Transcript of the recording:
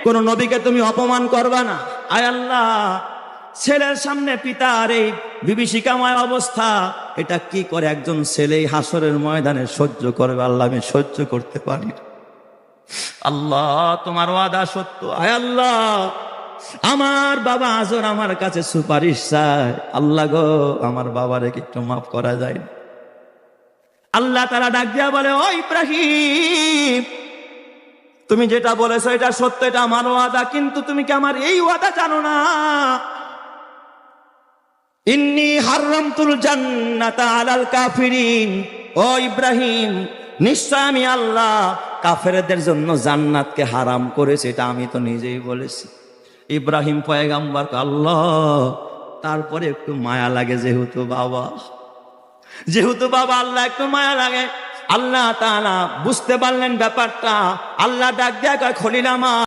কোন নবীকে তুমি অপমান করবা না। আয় আল্লাহ, ছেলের সামনে পিতার এই বিভীষিকাময় অবস্থা, এটা কি করে একজন ছেলে হাসরের ময়দানে সহ্য করবে? আল্লাহ, আমি সহ্য করতে পারি না। আল্লাহ, তোমার ওয়াদা সত্য। আয় আল্লাহ, আমার বাবা আজর আমার কাছে সুপারিশ চায়। আল্লাহ গো, আমার বাবারে একটু মাফ করা যায় না? আল্লাহ তাআলা ডাক দিয়া বলে, ও ইব্রাহিম, তুমি যেটা বলেছো এটা সত্য, এটা আমার ওয়াদা, কিন্তু তুমি কি আমার এই ওয়াদা জানো না? ইন্নী হারামতুল জান্নাতা আলাল কাফিরিন। ও ইব্রাহিম, নিশ্চয় আমি আল্লাহ কাফেরদের জন্য জান্নাতকে হারাম করেছি, এটা আমি তো নিজেই বলেছি। ইব্রাহিম পয়গাম্বর, আল্লাহ, তারপরে একটু মায়া লাগে, যেহেতু বাবা আল্লাহ একটু মায়া লাগে। আল্লাহ তাআলা বুঝতে পারলেন ব্যাপারটা। আল্লাহ ডাক দেয়া কয়, খলিল আমার।